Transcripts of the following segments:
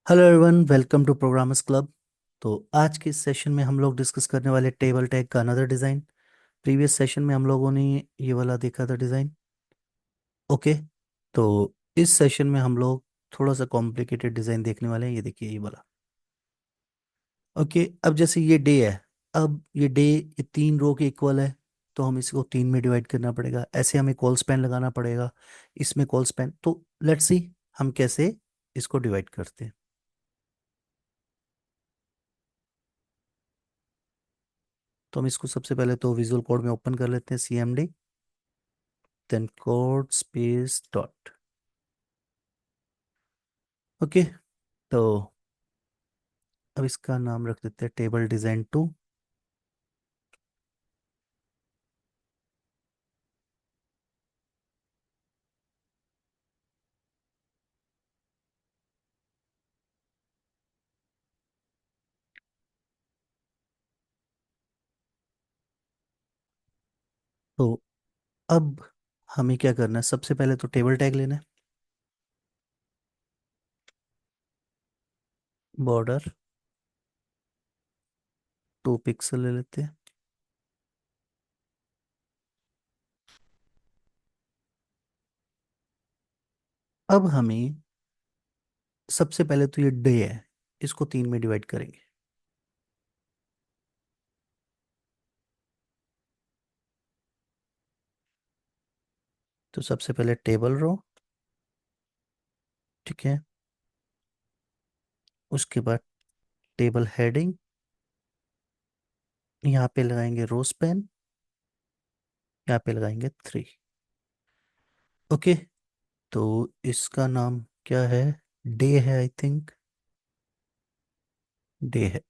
Hello everyone, welcome to programmers club. तो आज के इस सेशन में हम लोग डिस्कस करने वाले टेबल टैग का अनदर डिज़ाइन। प्रीवियस सेशन में हम लोगों ने ये वाला देखा था डिज़ाइन। ओके। तो इस सेशन में हम लोग थोड़ा सा कॉम्प्लिकेटेड डिज़ाइन देखने वाले हैं। ये देखिए ये वाला। ओके, अब जैसे ये डे है। अब ये डे ये 3 रो के इक्वल है। तो हम इसको 3 में डिवाइड करना पड़ेगा। ऐसे हमें कॉल स्पैन लगाना पड़ेगा। इसमें कॉल स्पैन तो लेट्स सी हम कैसे इसको डिवाइड करते हैं। तो हम इसको सबसे पहले तो विजुअल कोड में ओपन कर लेते हैं, CMD then code space dot. Okay. तो अब इसका नाम रख देते हैं टेबल डिजाइन 2। तो अब हमें क्या करना है, सबसे पहले तो टेबल टैग लेना है। बॉर्डर 2 पिक्सल ले लेते हैं। अब हमें सबसे पहले तो ये डे है, इसको 3 में डिवाइड करेंगे। तो सबसे पहले टेबल रो, ठीक है। उसके बाद टेबल हेडिंग, यहाँ पे लगाएंगे रो स्पैन, यहाँ पे लगाएंगे 3। ओके। तो इसका नाम क्या है? डे है आई थिंक। डे है।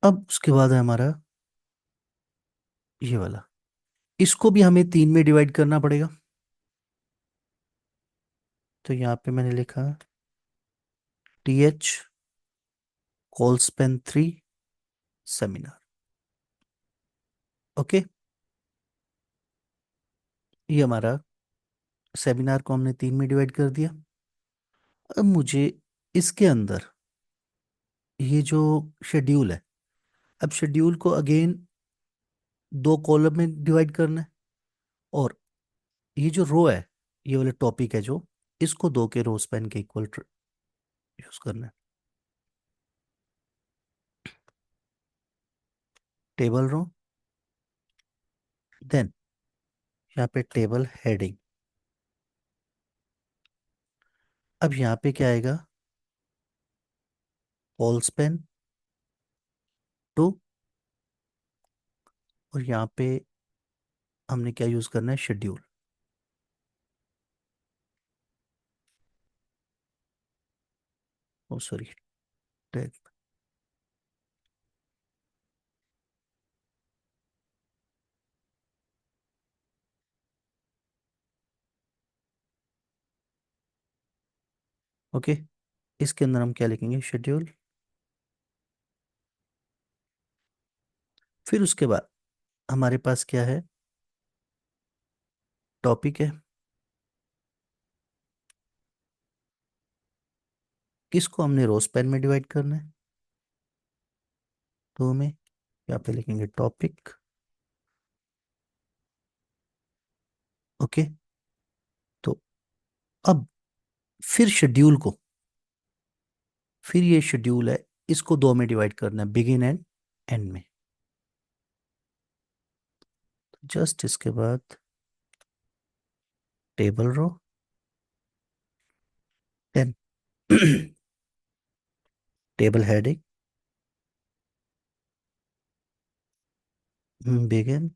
अब उसके बाद है हमारा ये वाला। इसको भी हमें 3 में डिवाइड करना पड़ेगा। तो यहाँ पे मैंने लिखा TH कोलस्पेन 3 सेमिनार। ओके। ये हमारा सेमिनार को हमने 3 में डिवाइड कर दिया। अब मुझे इसके अंदर ये जो शेड्यूल है, अब शेड्यूल को अगेन 2 कॉलम में डिवाइड करना है। और ये जो रो है, ये वाला टॉपिक है जो, इसको 2 के रो स्पैन के इक्वल यूज करना है। टेबल रो, देन यहाँ पे टेबल हेडिंग। अब यहाँ पे क्या आएगा? कॉलस्पेन 2। और यहाँ पे हमने क्या यूज करना है? शेड्यूल। ओ सॉरी, टैग। ओके। इसके अंदर हम क्या लिखेंगे? शेड्यूल। फिर उसके बाद हमारे पास क्या है? टॉपिक है। किसको हमने रोज पेन में डिवाइड करना है? 2 में। यहाँ पे लिखेंगे टॉपिक। ओके। तो अब फिर शेड्यूल को, फिर ये शेड्यूल है, इसको 2 में डिवाइड करना है, बिगिन एंड एंड में। जस्ट इसके बाद table row, then table heading, begin,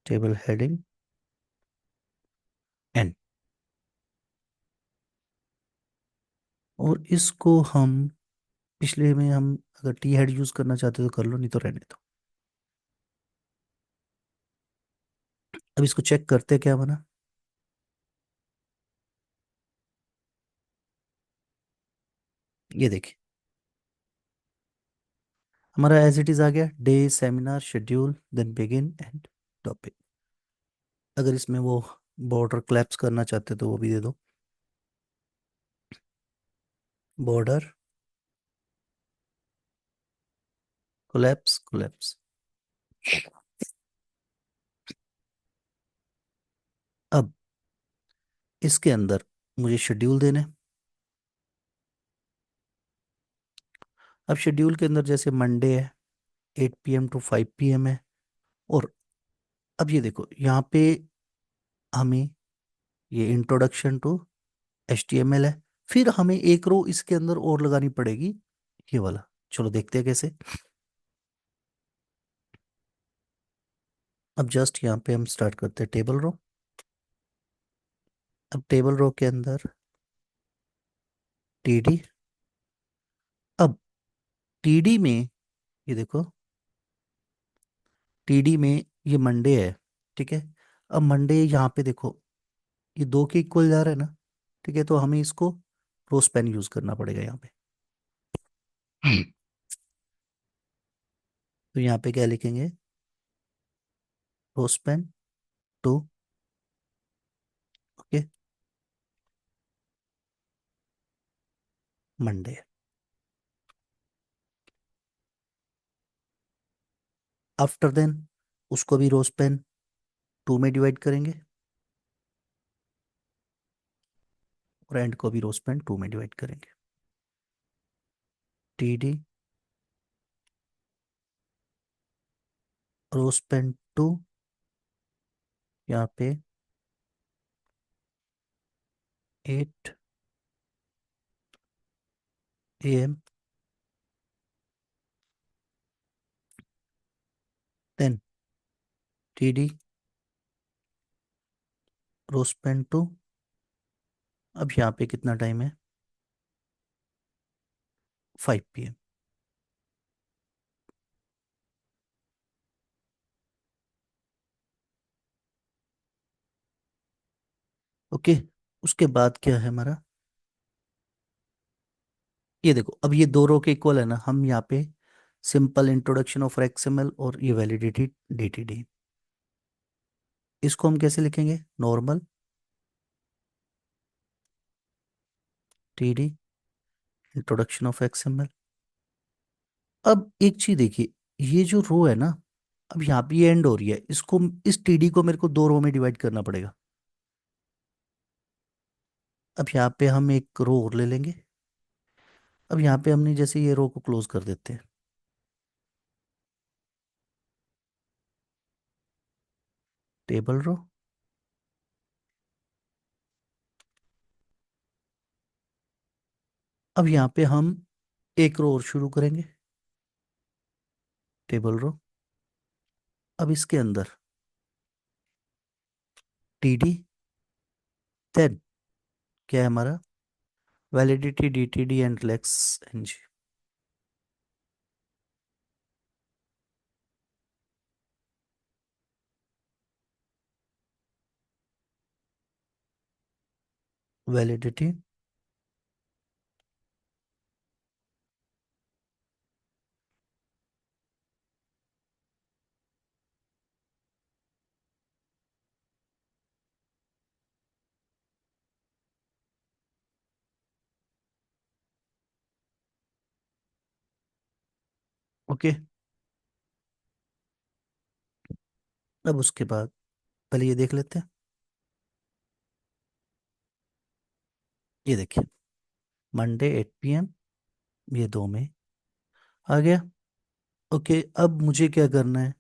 table heading, end. और इसको हम पिछले में हम अगर टी हेड यूज करना चाहते हो तो कर लो, नहीं तो रहने दो। अब इसको चेक करते हैं क्या बना। ये देखिए, हमारा एज इट इज आ गया, day seminar schedule then begin end. Topic. अगर इसमें वो बॉर्डर क्लैप्स करना चाहते तो वो भी दे दो। Border collapse collapse. अब इसके अंदर मुझे शेड्यूल देने। अब शेड्यूल के अंदर जैसे मंडे है 8 PM टू 5 PM है। और अब ये देखो यहाँ पे हमें ये इंट्रोडक्शन टू HTML है। फिर हमें एक रो इसके अंदर और लगानी पड़ेगी, ये वाला। चलो देखते हैं कैसे। अब जस्ट यहाँ पे हम स्टार्ट करते हैं टेबल रो। अब टेबल रो के अंदर TD। अब TD में ये देखो, TD में ये मंडे है, ठीक है। अब मंडे यहाँ पे देखो, ये दो के इक्वल जा रहा है ना, ठीक है। तो हमें इसको रोज पेन यूज करना पड़ेगा यहाँ पे। तो यहाँ पे क्या लिखेंगे, rowspan two, okay, Monday. After then उसको भी रोज पेन 2 में डिवाइड करेंगे, और एंड को भी रोज पेन 2 में डिवाइड करेंगे। TD रोज पेन 2, यहाँ पे 8 AM, then TD rowspan 2। अब यहाँ पे कितना टाइम है, 5 PM। ओके। उसके बाद क्या है हमारा, ये देखो अब ये दो रो के इक्वल है ना, हम यहाँ पे सिंपल इंट्रोडक्शन ऑफ XML और ये वैलिडिटी DTD, इसको हम कैसे लिखेंगे, normal TD introduction of XML। अब एक चीज देखिए, ये जो रो है ना, अब यहाँ पे ये एंड हो रही है, इसको, इस TD को मेरे को दो रो में डिवाइड करना पड़ेगा। अब यहाँ पे हम एक रो और ले लेंगे। अब यहाँ पे हमने जैसे ये रो को क्लोज कर देते हैं, टेबल रो। अब यहाँ पे हम एक रो और शुरू करेंगे, टेबल रो। अब इसके अंदर TD, देन क्या है हमारा, validity DTD and relax NG। Validity okay. अब उसके बाद पहले ये देख लेते हैं। ये देखिए मंडे 8 PM, ये दो में आ गया। ओके, अब मुझे क्या करना है,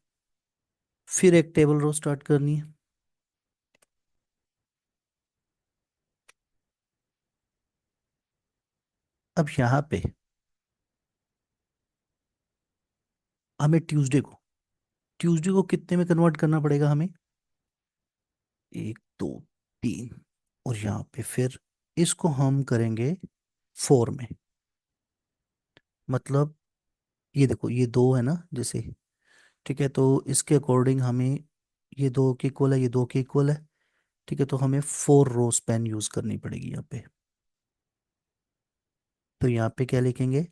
फिर एक टेबल रो स्टार्ट करनी है। अब यहाँ पे हमें ट्यूसडे को कितने में कन्वर्ट करना पड़ेगा हमें, 1 2 3, और यहाँ पे फिर इसको हम करेंगे 4 में। मतलब ये देखो ये दो है ना जैसे, ठीक है। तो इसके अकॉर्डिंग हमें, ये दो के इक्वल है, ये दो के इक्वल है, ठीक है। तो हमें 4 रो स्पैन यूज करनी पड़ेगी यहाँ पे। तो यहाँ पे क्या लिखेंगे,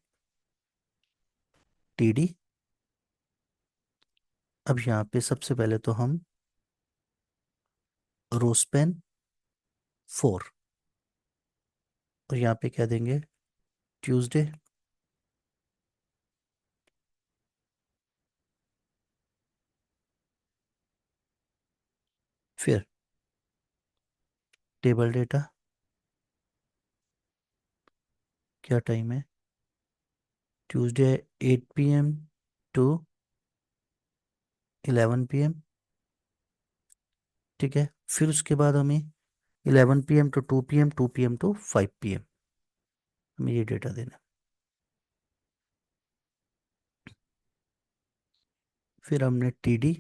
TD। अब यहाँ पे सबसे पहले तो हम रोस्पेन 4, और यहाँ पे क्या देंगे, ट्यूसडे। फिर टेबल डेटा, क्या टाइम है, ट्यूसडे 8 p.m. To 11 p.m. ठीक है। फिर उसके बाद हमें 11 p.m. To 2 p.m., 2 p.m. To 5 p.m. हमें ये डेटा देना है। फिर हमने टी डी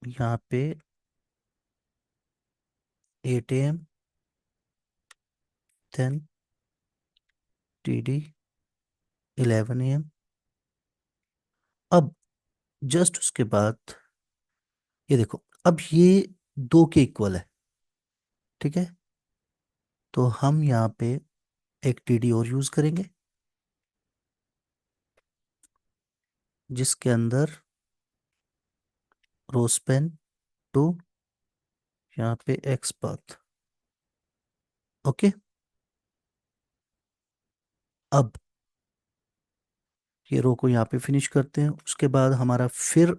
यहाँ पे 8 a.m., then T D 11 a.m. अब जस्ट उसके बाद ये देखो, अब ये 2 के इक्वल है, ठीक है। तो हम यहाँ पे एक टी डी और यूज करेंगे, जिसके अंदर रोस्पेन टू, यहाँ पे एक्स पाथ। ओके। अब ये रो को यहाँ पे फिनिश करते हैं। उसके बाद हमारा फिर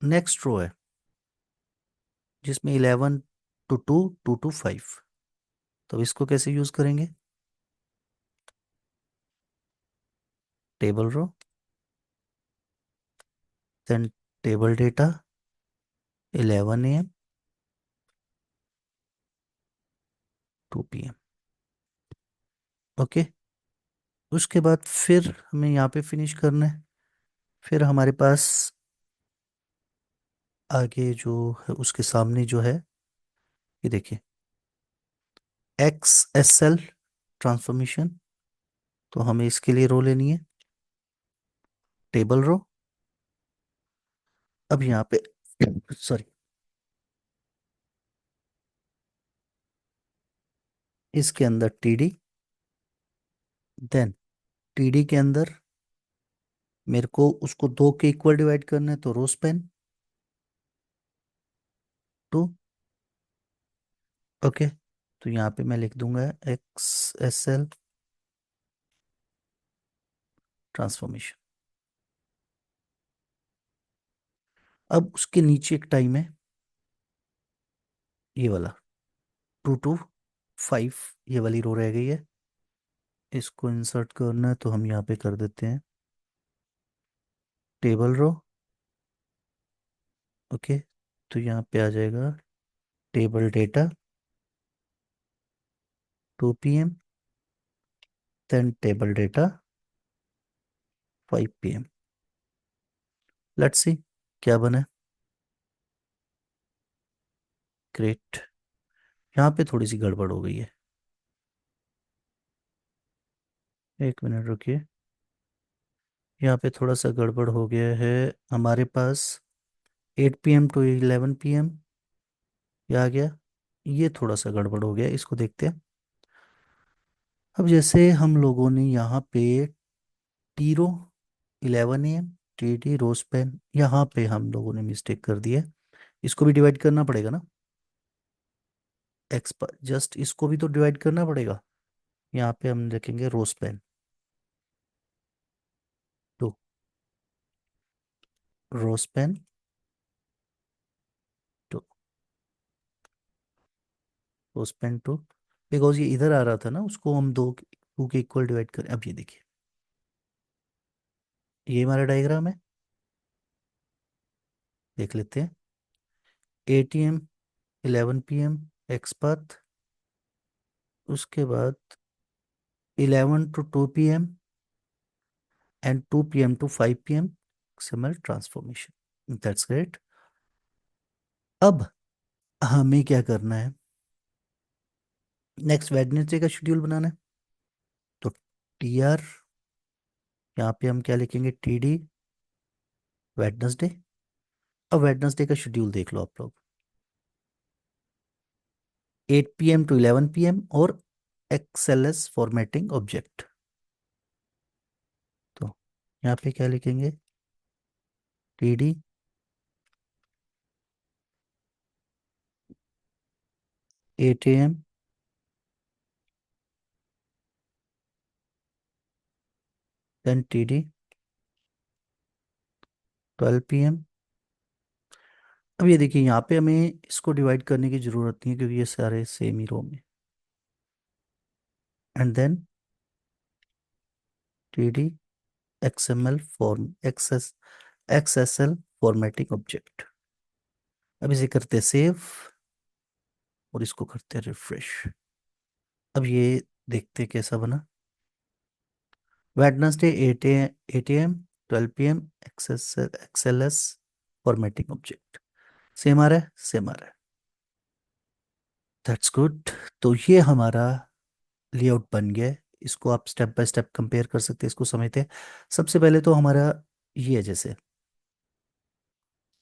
नेक्स्ट रो है, जिसमें 11 टू 2, 2 टू 5। तो इसको कैसे यूज करेंगे, table row, then table data 11 a.m., 2 p.m. Okay. उसके बाद फिर हमें यहाँ पे फिनिश करना है। फिर हमारे पास आगे जो है, उसके सामने जो है, ये देखिए, एक्स एस एल ट्रांसफॉर्मेशन। तो हमें इसके लिए रो लेनी है, टेबल रो। अब यहाँ पे सॉरी, इसके अंदर टीडी, देन टीडी के अंदर मेरे को उसको 2 के इक्वल डिवाइड करना है, तो रोस्पेन टू। ओके। तो यहाँ पे मैं लिख दूंगा एक्स एस एल ट्रांसफॉर्मेशन। अब उसके नीचे एक टाइम है, ये वाला 2 टू 5, ये वाली रो रह गई है। इसको इंसर्ट करना है, तो हम यहाँ पे कर देते हैं टेबल रो। ओके। तो यहाँ पे आ जाएगा table data 2 p.m., then table data 5 p.m. Let's see क्या बना है। ग्रेट। यहाँ पे थोड़ी सी गड़बड़ हो गई है, 1 मिनट रुकिए। यहाँ पे थोड़ा सा गड़बड़ हो गया है। हमारे पास 8 p.m. To 11 p.m. ये आ गया, ये थोड़ा सा गड़बड़ हो गया, इसको देखते हैं। अब जैसे हम लोगों ने यहाँ पे टीरो 11 a.m., टी टी रोज पेन, यहाँ पे हम लोगों ने मिस्टेक कर दी है। इसको भी डिवाइड करना पड़ेगा ना, एक्स पर जस्ट इसको भी तो डिवाइड करना पड़ेगा। यहाँ पे हम लिखेंगे rowspan two, rowspan two, rowspan two. Because ये इधर आ रहा था ना, उसको हम 2 के इक्वल डिवाइड करें। अब ये देखिए, ये हमारा डायग्राम है, देख लेते हैं। ATM 11 p.m. एक्स पाथ, उसके बाद 11 to 2 p.m. And 2 p.m. To 5 p.m. XML transformation. That's great. अब हमें क्या करना है, नेक्स्ट वेडनेसडे का शेड्यूल बनाना है। तो TR, यहाँ पे हम क्या लिखेंगे, TD वेडनेसडे। अब वेडनेसडे का शेड्यूल देख लो आप लोग, 8 p.m. To 11 p.m. और XLS फॉर्मेटिंग ऑब्जेक्ट। तो यहाँ पे क्या लिखेंगे, TD 8 a.m. then TD 12 p.m. अब ये देखिए यहाँ पे हमें इसको डिवाइड करने की जरूरत नहीं है क्योंकि ये सारे सेम ही रो में। And then TD XML form XSL formatting object. अब इसे करते हैं सेव और इसको करते हैं रिफ्रेश। अब ये देखते हैं कैसा बना। Wednesday 8 a.m. 12 p.m. XLS formatting object. Same आ रहा है, सेम आ रहा है। That's good. तो ये हमारा लेआउट बन गया है। इसको आप स्टेप बाय स्टेप कंपेयर कर सकते हैं, इसको समझते हैं। सबसे पहले तो हमारा ये है, जैसे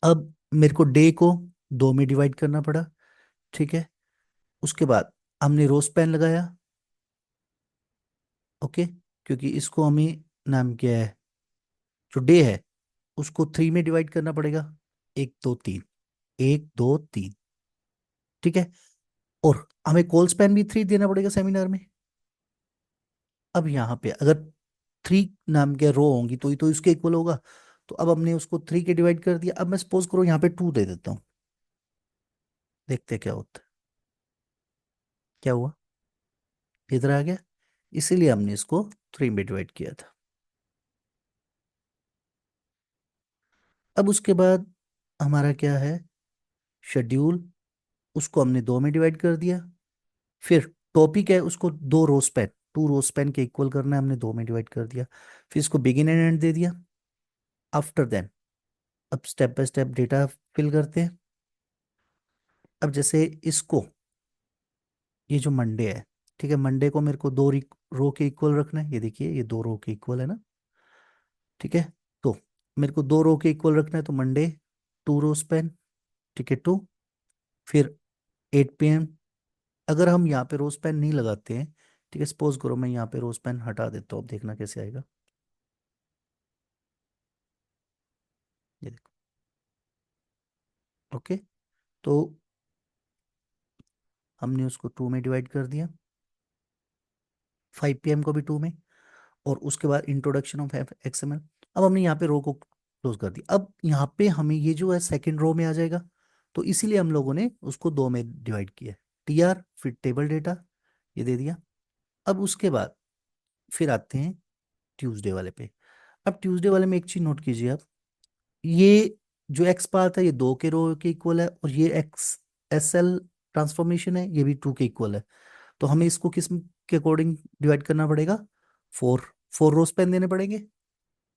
अब मेरे को डे को दो में डिवाइड करना पड़ा, ठीक है। उसके बाद हमने रोज पेन लगाया, ओके, क्योंकि इसको हमें नाम क्या है, जो डे है उसको 3 में डिवाइड करना पड़ेगा। 1 2 3, 1 2 3, ठीक है। और हमें कॉल स्पैन भी 3 देना पड़ेगा सेमिनार में। अब यहाँ पे अगर 3 नाम के रो होंगी तो ही तो इसके इक्वल होगा। तो अब हमने उसको 3 के डिवाइड कर दिया। अब मैं सपोज करो यहाँ पे 2 दे देता हूँ, देखते हैं क्या होता है। क्या हुआ, इधर आ गया। इसीलिए हमने इसको 3 में डिवाइड किया था। अब उसके बाद हमारा क्या है, शेड्यूल, उसको हमने 2 में डिवाइड कर दिया। फिर टॉपिक है, उसको 2 रो स्पैन, 2 रो स्पैन के इक्वल करना है, हमने 2 में डिवाइड कर दिया। फिर इसको बिगिन एंड एंड दे दिया। आफ्टर देन अब step by step data fill करते हैं। अब जैसे इसको, ये जो मंडे है, ठीक है, मंडे को मेरे को 2 रो के इक्वल रखना है। ये देखिए ये 2 रो के इक्वल है ना, ठीक है। तो मेरे को 2 रो के इक्वल रखना है, तो मंडे 2 रो स्पैन, ठीक है, 2। फिर 8 p.m. अगर हम यहाँ पे रोज पेन नहीं लगाते हैं, ठीक है, सपोज करो मैं यहाँ पे रोज पेन हटा देता हूँ, अब देखना कैसे आएगा। ये देखो, ओके। तो हमने उसको 2 में डिवाइड कर दिया, 5 p.m. को भी 2 में, और उसके बाद इंट्रोडक्शन ऑफ XML। अब हमने यहाँ पे रो को क्लोज कर दिया। अब यहाँ पे हमें ये जो है सेकंड रो में आ जाएगा, तो इसीलिए हम लोगों ने उसको 2 में डिवाइड किया। TR फिर टेबल डेटा, ये दे दिया। अब उसके बाद फिर आते हैं ट्यूसडे वाले पे। अब ट्यूसडे वाले में एक चीज नोट कीजिए आप, ये जो एक्स पाथ है ये 2 के रो के इक्वल है, और ये XSL ट्रांसफॉर्मेशन है ये भी 2 के इक्वल है। तो हमें इसको किस के अकॉर्डिंग डिवाइड करना पड़ेगा, 4 4 रोज पेन देने पड़ेंगे,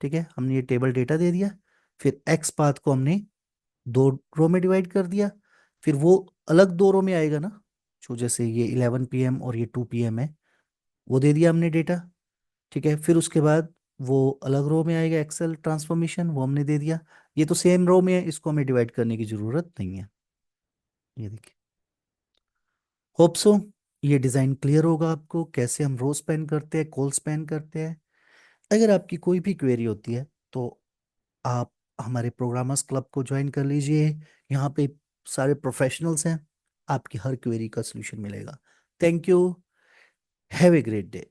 ठीक है। हमने ये टेबल डेटा दे दिया। फिर एक्स पाथ को हमने 2 रो में डिवाइड कर दिया। फिर वो अलग 2 रो में आएगा ना, जो जैसे ये 11 p.m. और ये 2 p.m. है, वो दे दिया हमने डेटा, ठीक है। फिर उसके बाद वो अलग रो में आएगा एक्सेल ट्रांसफॉर्मेशन, वो हमने दे दिया। ये तो सेम रो में है, इसको हमें डिवाइड करने की जरूरत नहीं है। ये देखिए, होप सो ये डिज़ाइन क्लियर होगा आपको, कैसे हम रो स्पैन करते हैं, कॉल स्पैन करते हैं। अगर आपकी कोई भी क्वेरी होती है तो आप हमारे प्रोग्रामर्स क्लब को ज्वाइन कर लीजिए। यहाँ पे सारे प्रोफेशनल्स हैं, आपकी हर क्वेरी का सलूशन मिलेगा। Thank you, have a great day.